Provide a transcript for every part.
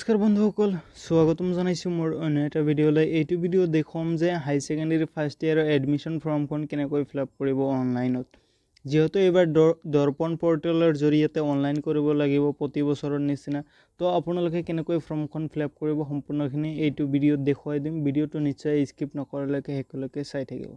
নমস্কাৰ বন্ধুসকল, স্বাগতম জনাইছোঁ মোৰ অন্য এটা ভিডিঅ'লৈ। এইটো ভিডিঅ' দেখুৱাম যে হাই ছেকেণ্ডেৰী ফাৰ্ষ্ট ইয়েৰৰ এডমিশ্যন ফৰ্মখন কেনেকৈ ফিল আপ কৰিব অনলাইনত। যিহেতু এইবাৰ দৰ্পণ পৰ্টেলৰ জৰিয়তে অনলাইন কৰিব লাগিব প্ৰতি বছৰৰ নিচিনা, তো আপোনালোকে কেনেকৈ ফৰ্মখন ফিল আপ কৰিব সম্পূৰ্ণখিনি এইটো ভিডিঅ'ত দেখুৱাই দিম। ভিডিঅ'টো নিশ্চয় স্কিপ নকৰালৈকে শেষলৈকে চাই থাকিব।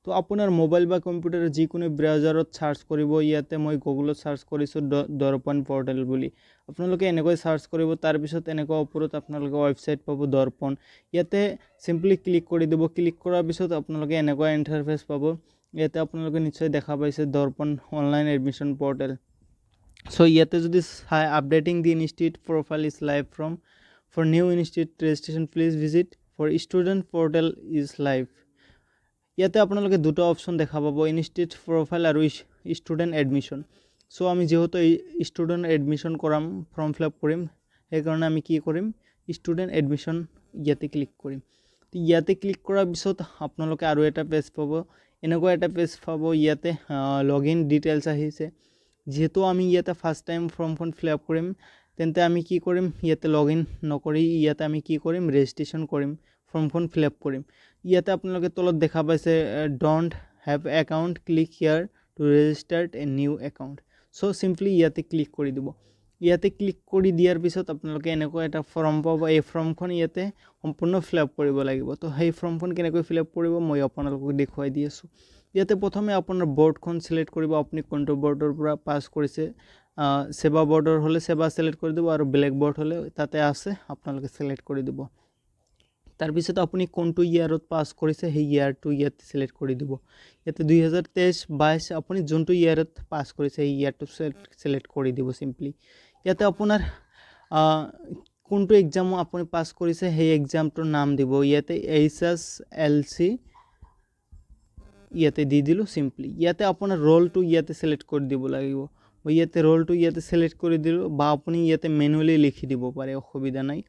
তো আপোনাৰ মোবাইল বা কম্পিউটাৰ যিকোনো ব্ৰাউজাৰত চাৰ্চ কৰিব। ইয়াতে মই গুগলত চাৰ্চ কৰিছোঁ দৰ্পণ পৰ্টেল বুলি। আপোনালোকে এনেকৈ চাৰ্চ কৰিব, তাৰপিছত এনেকুৱা ওপৰত আপোনালোকে ৱেবছাইট পাব দৰ্পণ। ইয়াতে চিম্পলি ক্লিক কৰি দিব। ক্লিক কৰাৰ পিছত আপোনালোকে এনেকুৱা ইণ্টাৰফেচ পাব। ইয়াতে আপোনালোকে নিশ্চয় দেখা পাইছে Darpan online admission portal. So' ইয়াতে যদি চাই updating the institute profile is live for new institute registration please visit for student portal is live. ইয়াতে আপোনালোকে দুটা অপশ্যন দেখা পাব, ইনষ্টিটিউট প্ৰফাইল আৰু ষ্টুডেণ্ট এডমিশ্যন। চ' আমি যিহেতু ষ্টুডেণ্ট এডমিশ্যন কৰাম, ফৰ্ম ফিল আপ কৰিম, সেইকাৰণে আমি কি কৰিম, ষ্টুডেণ্ট এডমিশ্যন ইয়াতে ক্লিক কৰিম। ইয়াতে ক্লিক কৰাৰ পিছত আপোনালোকে আৰু এটা পেজ পাব, এনেকুৱা এটা পেজ পাব। ইয়াতে লগ ইন ডিটেইলছ আহিছে। যিহেতু আমি ইয়াতে ফাৰ্ষ্ট টাইম ফৰ্মখন ফিল আপ কৰিম, তেন্তে আমি কি কৰিম, ইয়াতে লগ ইন নকৰি ইয়াতে আমি কি কৰিম, ৰেজিষ্ট্ৰেশ্যন কৰিম, ফৰ্মখন ফিল আপ কৰিম। ইয়াতে আপোনালোকে তলত দেখা পাইছে don't have account, click here to registered a new account. So' simply ইয়াতে ক্লিক কৰি দিব। ইয়াতে ক্লিক কৰি দিয়াৰ পিছত আপোনালোকে এনেকুৱা এটা ফৰ্ম পাব। এই ফৰ্মখন ইয়াতে সম্পূৰ্ণ ফিল আপ কৰিব লাগিব। তো সেই ফৰ্মখন কেনেকৈ ফিল আপ কৰিব মই আপোনালোকক দেখুৱাই দি আছোঁ। ইয়াতে প্ৰথমে আপোনাৰ বৰ্ডখন ছিলেক্ট কৰিব, আপুনি কোনটো বৰ্ডৰ পৰা পাছ কৰিছে। সেৱা বৰ্ডৰ হ'লে সেৱা ছিলেক্ট কৰি দিব, আৰু ব্লেক বৰ্ড হ'লে তাতে আছে আপোনালোকে ছিলেক্ট কৰি দিব। তাৰপিছত আপুনি কোনটো ইয়াৰত পাছ কৰিছে সেই ইয়াৰটো ইয়াতে ছিলেক্ট কৰি দিব। ইয়াতে 2023-22 আপুনি যোনটো ইয়াৰত পাছ কৰিছে সেই ইয়াৰটো ছিলেক্ট কৰি দিব চিম্পলি। ইয়াতে আপোনাৰ কোনটো এক্সামো আপুনি পাছ কৰিছে সেই এক্সামটোৰ নাম দিব। ইয়াতে AHSEC ইয়াতে দি দিলোঁ চিম্পলি। ইয়াতে আপোনাৰ ৰোলটো ইয়াতে ছিলেক্ট কৰি দিব লাগিব। মই ইয়াতে ৰোলটো ইয়াতে ছিলেক্ট কৰি দিলোঁ, বা আপুনি ইয়াতে মেনুৱেলি লিখি দিব পাৰে, অসুবিধা নাই।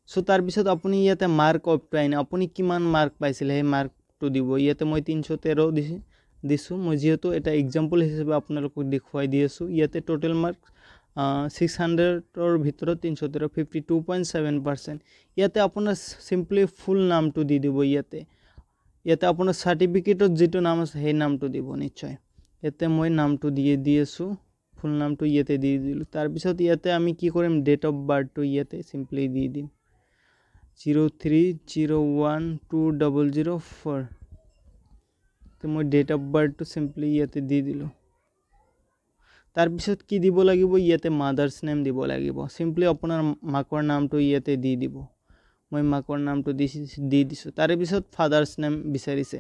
চ' তাৰপিছত আপুনি ইয়াতে মাৰ্ক অবটাইন, আপুনি কিমান মাৰ্ক পাইছিলে সেই মাৰ্কটো দিব। ইয়াতে মই 313 দিছোঁ। মই যিহেতু এটা এক্সাম্পল হিচাপে আপোনালোকক দেখুৱাই দি আছোঁ। ইয়াতে টোটেল মাৰ্ক 600ৰ ভিতৰত 313, 52.7%। ইয়াতে আপোনাৰ চিম্পলি ফুল নামটো দি দিব। ইয়াতে আপোনাৰ চাৰ্টিফিকেটত যিটো নাম আছে সেই নামটো দিব নিশ্চয়। ইয়াতে মই নামটো দি আছোঁ, ফুল নামটো ইয়াতে দি দিলোঁ। তাৰপিছত ইয়াতে আমি কি কৰিম, ডেট অফ বাৰ্থটো ইয়াতে চিম্পলি দি দিম, 03/01/2004। তো মই ডেট অফ বাৰ্থটো চিম্পলি ইয়াতে দি দিলোঁ। তাৰপিছত কি দিব লাগিব, ইয়াতে মাদাৰ্ছ নেম দিব লাগিব। চিম্পলি আপোনাৰ মাকৰ নামটো ইয়াতে দি দিব। মই মাকৰ নামটো দি দিছোঁ। তাৰেপিছত ফাদাৰ্ছ নেম বিচাৰিছে।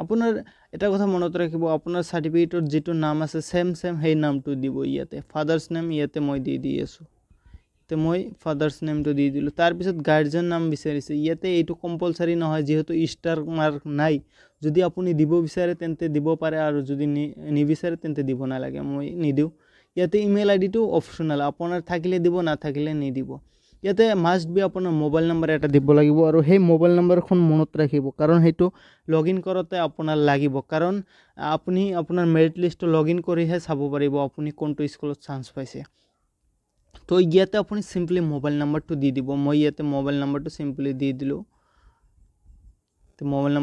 আপোনাৰ এটা কথা মনত ৰাখিব, আপোনাৰ চাৰ্টিফিকেটত যিটো নাম আছে ছেম সেই নামটো দিব। ইয়াতে ফাদাৰ্ছ নেম ইয়াতে মই দি আছোঁ। তো মই ফাদাৰ্ছ নেমটো দি দিলোঁ। তাৰপিছত গাৰ্জেন নাম বিচাৰিছে। ইয়াতে এইটো কম্পালচাৰী নহয়, যিহেতু ষ্টাৰ মাৰ্ক নাই। যদি আপুনি দিব বিচাৰে তেন্তে দিব পাৰে, আৰু যদি নিবিচাৰে তেন্তে দিব নালাগে, মই নিদিওঁ। ইয়াতে ইমেইল আইডিটো অপশ্যনেল, আপোনাৰ থাকিলে দিব, নাথাকিলে নিদিব। ইয়াতে মাষ্ট বি আপোনাৰ মোবাইল নম্বৰ এটা দিব লাগিব, আৰু সেই মোবাইল নম্বৰখন মনত ৰাখিব, কাৰণ সেইটো লগ ইন কৰোঁতে আপোনাৰ লাগিব। কাৰণ আপুনি আপোনাৰ মেৰিট লিষ্টটো লগ ইন কৰিহে চাব পাৰিব আপুনি কোনটো স্কুলত চান্স পাইছে। তো ইয়াতে আপুনি চিম্পলি মোবাইল নাম্বাৰটো দি দিব। মই ইয়াতে মোবাইল নাম্বাৰটো চিম্পলি দি দিলোঁ। তো মোবাইল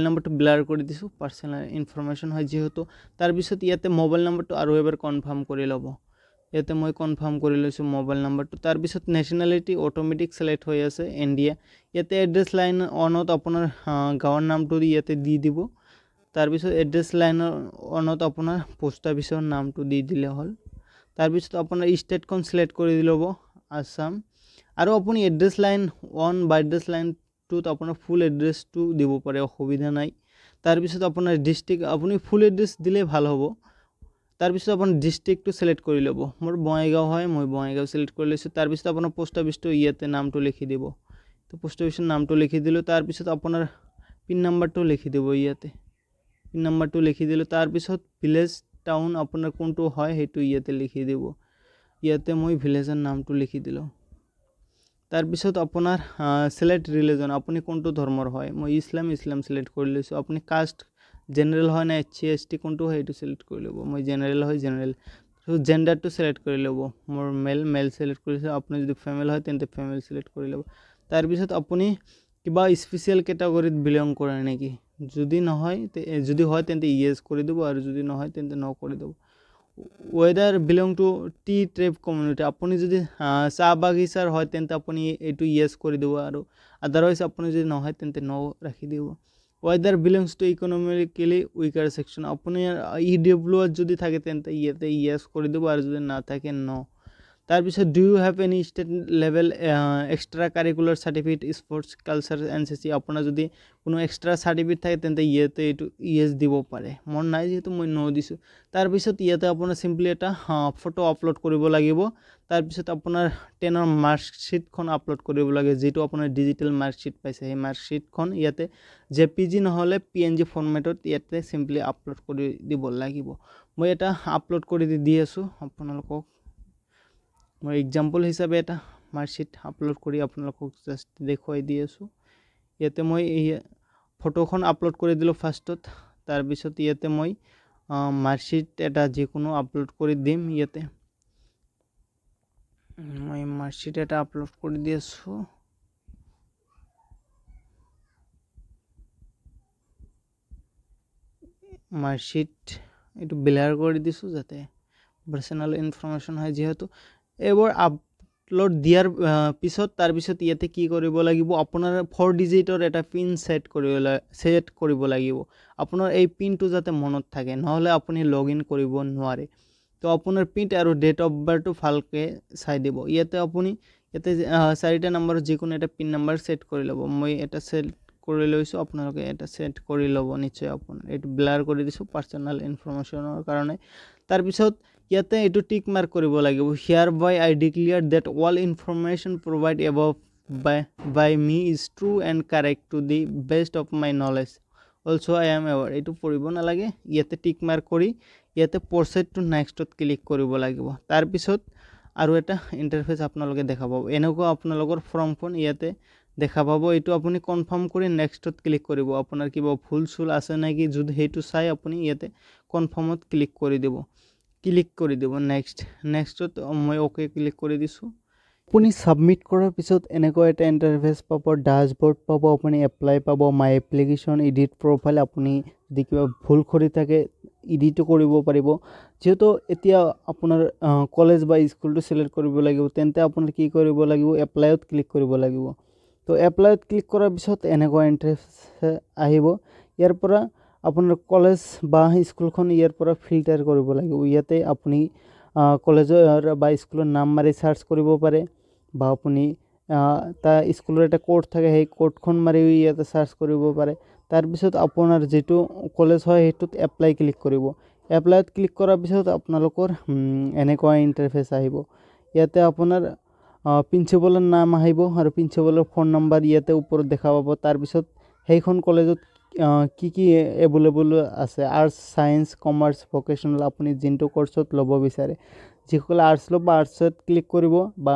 নাম্বাৰটো ব্লাৰ কৰি দিছোঁ, পাৰ্চনেল ইনফৰমেশ্যন হয় যিহেতু। তাৰপিছত ইয়াতে মোবাইল নাম্বাৰটো আৰু এবাৰ কনফাৰ্ম কৰি ল'ব। ইয়াতে মই কনফাৰ্ম কৰি লৈছোঁ মোবাইল নাম্বাৰটো। তাৰপিছত নেশ্যনেলিটি অট'মেটিক ছিলেক্ট হৈ আছে, ইণ্ডিয়া। ইয়াতে এড্ৰেছ লাইন অনত আপোনাৰ গাঁৱৰ নামটো ইয়াতে দি দিব। তাৰপিছত এড্ৰেছ লাইনৰ অনত আপোনাৰ পোষ্ট অফিচৰ নামটো দি দিলে হ'ল। তাৰপিছত আপোনাৰ ষ্টেটখন ছিলেক্ট কৰি ল'ব, আছাম। আৰু আপুনি এড্ৰেছ লাইন অন বা এড্ৰেছ লাইনটোত আপোনাৰ ফুল এড্ৰেছটো দিব পাৰে, অসুবিধা নাই। তাৰপিছত আপোনাৰ ডিষ্ট্ৰিক্ট, আপুনি ফুল এড্ৰেছ দিলে ভাল হ'ব। তাৰপিছত আপোনাৰ ডিষ্ট্ৰিক্টটো ছিলেক্ট কৰি ল'ব। মোৰ বঙাইগাঁও হয়, মই বঙাইগাঁও ছিলেক্ট কৰি লৈছোঁ। তাৰপিছত আপোনাৰ পোষ্ট অফিচটো ইয়াতে নামটো লিখি দিব। তো পোষ্ট অফিচৰ নামটো লিখি দিলোঁ। তাৰপিছত আপোনাৰ পিন নাম্বাৰটো লিখি দিব। ইয়াতে পিন নাম্বাৰটো লিখি দিলোঁ। তাৰপিছত ভিলেজ টাউন আপোনাৰ কোনটো হয় সেইটো ইয়াতে লিখি দিব। ইয়াতে মই ভিলেজৰ নামটো লিখি দিলোঁ। তাৰপিছত আপোনাৰ ছিলেক্ট ৰিলিজন, আপুনি কোনটো ধৰ্মৰ হয়। মই ইছলাম ছিলেক্ট কৰি লৈছোঁ। আপুনি কাষ্ট জেনেৰেল হয় নে SC ST কোনটো হয় সেইটো ছিলেক্ট কৰি ল'ব। মই জেনেৰেল হয়, জেনেৰেল। সো জেন্ডাৰটো সিলেক্ট কৰি ল'ব মোৰ মেল সিলেক্ট কৰিছে আপুনি যদি ফিমেল হয় তেন্তে ফিমেল সিলেক্ট কৰি ল'ব তাৰপিছত আপুনি কিবা স্পেশাল ক্যাটাগৰীত বিলং কৰে নেকি যদি নহয় যদি হয় তেন্তে ইয়েস কৰি দিব আৰু যদি নহয় তেন্তে নো কৰি দিব whether belong to tea trade community আপুনি যদি চাহ বাগিচাৰ হয় তেন্তে আপুনি এইটো ইয়েস কৰি দিব আৰু আদাৰৱাইজ আপুনি যদি নহয় তেন্তে নো ৰাখি দিব whether belongs to economically weaker section আপুনি EW যদি থাকে তেন্তে ইয়াতে ইয়েস কৰি দিব আৰু যদি না থাকে নো তাৰপিছত do you have any state level extra curricular certificate sports culture NCC আপোনাৰ যদি কোনো এক্সট্ৰা সাৰ্টিফিকেট থাকে তেন্তে ইয়াতে এইটো ইয়েস দিব পাৰে মোৰ নাই যেহেতু মই নো দিছো তাৰপিছত ইয়াতে আপোনাৰ সিম্পলি এটা ফটো আপলোড কৰিব লাগিব তাৰপিছত আপোনাৰ 10 ৰ মাৰ্কশিটখন আপলোড কৰিব লাগে যেটো আপোনাৰ ডিজিটেল মাৰ্কশিট পাইছে সেই মাৰ্কশিটখন ইয়াতে জেপিজি নহলে পিএনজি ফৰমেটত ইয়াতে সিম্পলি আপলোড কৰি দিব লাগিব মই এটা আপলোড কৰি দি আছো আপোনালোকক মই এক্সাম্পল হিচাপে এটা মাৰ্কশিট আপলোড কৰি আপোনালোকক জাস্ট দেখুৱাই দি আছো ইয়াতে মই এই ফটোখন আপলোড কৰি দিলো ফাৰ্ষ্টত তাৰ পিছত ইয়াতে মই মাৰ্কশিট এটা যিকোনো আপলোড কৰি দিম ইয়াতে মই মাৰ্কশিট এটা আপলোড কৰি দি আছো মাৰ্কশিট এটো ব্লাৰ কৰি দিছো যাতে পাৰ্সোনাল ইনফৰমেশন হয় যেহেতু এবাৰ আপলোড দিয়াৰ পিছত তাৰ পিছত ইয়াতে কি কৰিব লাগিব আপোনাৰ 4 ডিজিটৰ এটা পিন সেট কৰিব লাগিব আপোনাৰ এই পিনটো যাতে মনত থাকে নহলে আপুনি লগইন কৰিব নোৱাৰে তো আপোনাৰ পিন আৰু ডেট অফ বাৰ্থটো ভালকে চাই দিব ইয়াতে আপুনি ইয়াতে চাৰিটা নম্বৰ যিকোনো এটা পিন নম্বৰ সেট কৰি ল'ব মই এটা সেট কৰি লৈছো আপোনালোকে এটা সেট কৰি ল'ব নিশ্চয় আপোনাৰ এটো ব্লাৰ কৰি দিছো পাৰ্সোনাল ইনফৰমেশনৰ কাৰণে তাৰ পিছত ইয়াতে এটো টিক মাৰ্ক কৰিব লাগিব here by I declare that all information provide above by me is true and correct to the best of my knowledge also I am aware এটো পঢ়িব নালাগে ইয়াতে টিক মাৰ্ক কৰি ইয়াতে proceed to next to click কৰিব লাগিব তাৰ পিছত আৰু এটা ইন্টাৰফেস আপোনালোকে দেখা পাব এনেকুৱা আপোনালোকৰ ফৰ্মখন ইয়াতে দেখা পাব এটো আপুনি কনফাৰ্ম কৰি নেক্সটত ক্লিক কৰিব আপোনাৰ কিবা ভুল চুল আছে নেকি যদি হেতু চাই আপুনি ইয়াতে কনফাৰ্মত ক্লিক কৰি দিব নেক্সটত মই ওকে ক্লিক কৰি দিছো আপুনি সাবমিট কৰাৰ পিছত এনেকুৱা এটা ইন্টাৰফেস পাব ড্যাশবোৰ্ড পাব আপুনি এপ্লাই পাব মাই এপ্লিকেশন এডিট প্ৰফাইল আপুনি যদি কিবা ভুল কৰি থাকে এডিট কৰিব পাৰিব যেহেতু এতিয়া আপোনাৰ কলেজ বা স্কুলটো সিলেক্ট কৰিব লাগিব তেন্তে আপুনি কি কৰিব লাগিব এপ্লাইত ক্লিক কৰিব লাগিব তো এপ্লাইত ক্লিক কৰাৰ পিছত এনেকুৱা ইন্টাৰফেস আহিব ইয়াৰ পৰা আপোনাৰ কলেজ বা স্কুলখন ইয়াৰ পৰা ফিল্টাৰ কৰিব লাগিব ইয়াতে আপুনি কলেজৰ বা স্কুলৰ নাম মাৰি সাৰ্চ কৰিব পাৰে বা আপুনি তা স্কুলৰ এটা কোড থাকে সেই কোডখন মাৰি ইয়াতে সাৰ্চ কৰিব পাৰে তাৰ পিছত আপোনাৰ যেটো কলেজ হয় হেতুত এপ্লাই ক্লিক কৰিব এপ্লাইত ক্লিক কৰাৰ পিছত আপোনালোকৰ এনেকুৱা ইন্টাৰফেস আহিব ইয়াতে আপোনাৰ প্ৰিন্সিপালৰ নাম আহিব আৰু প্ৰিন্সিপালৰ ফোন নম্বৰ ইয়াতে ওপৰত দেখা পাব তাৰ পিছত সেইখন কলেজত কি এভেইলেবল আছে আৰ্টস সায়েন্স কমাৰ্স ভোকেশনাল আপুনি জিনটো কোৰ্সত লব বিচাৰে যিকল আৰ্টস লব আৰ্টসত ক্লিক কৰিব বা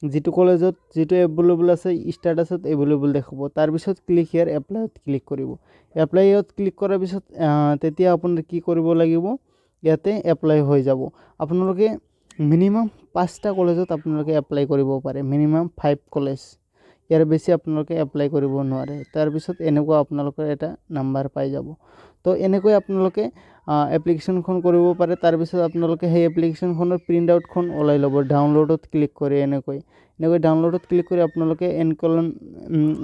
যেটো কলেজত যেটো এভেইলেবল আছে স্ট্যাটাসত এভেইলেবল দেখাব তাৰ পিছত ক্লিক হিয়াৰ এপ্লাইত ক্লিক কৰিব এপ্লাইত ক্লিক কৰাৰ পিছত তেতিয়া আপোনাৰ কি কৰিব লাগিব ইয়াতে এপ্লাই হৈ যাব আপোনালোকে মিনিমাম 5টা কলেজত আপোনালোকে এপ্লাই কৰিব পাৰে মিনিমাম 5 কলেজ ইয়াৰ বেছি আপোনালোকে এপ্লাই কৰিব নোৱাৰে তাৰ পিছত এনেকুৱা আপোনালোকৰ এটা নাম্বাৰ পাই যাব তো এনেকৈ আপোনালোকে এপ্লিকেশনখন কৰিব পাৰে তাৰ পিছত আপোনালোকে সেই এপ্লিকেশনখনৰ প্ৰিন্ট আউটখন ওলাই ল'ব ডাউনলোডত ক্লিক কৰি এনেকৈ ডাউনলোডত ক্লিক কৰি আপোনালোকে এনকলন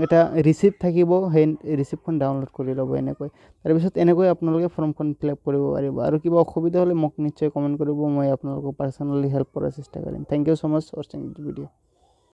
এটা ৰিসিপ্ট থাকিব সেই ৰিসিপ্টখন ডাউনলোড কৰি ল'ব এনেকৈ তাৰ পিছত এনেকৈ আপোনালোকে ফৰ্মখন ফিল আপ কৰিব পাৰিব আৰু কিবা অসুবিধা হ'লে মোক নিশ্চয় কমেন্ট কৰিব মই আপোনালোকক পাৰ্সোনালি হেল্প কৰাৰ চেষ্টা কৰিম thank you so much for watching this video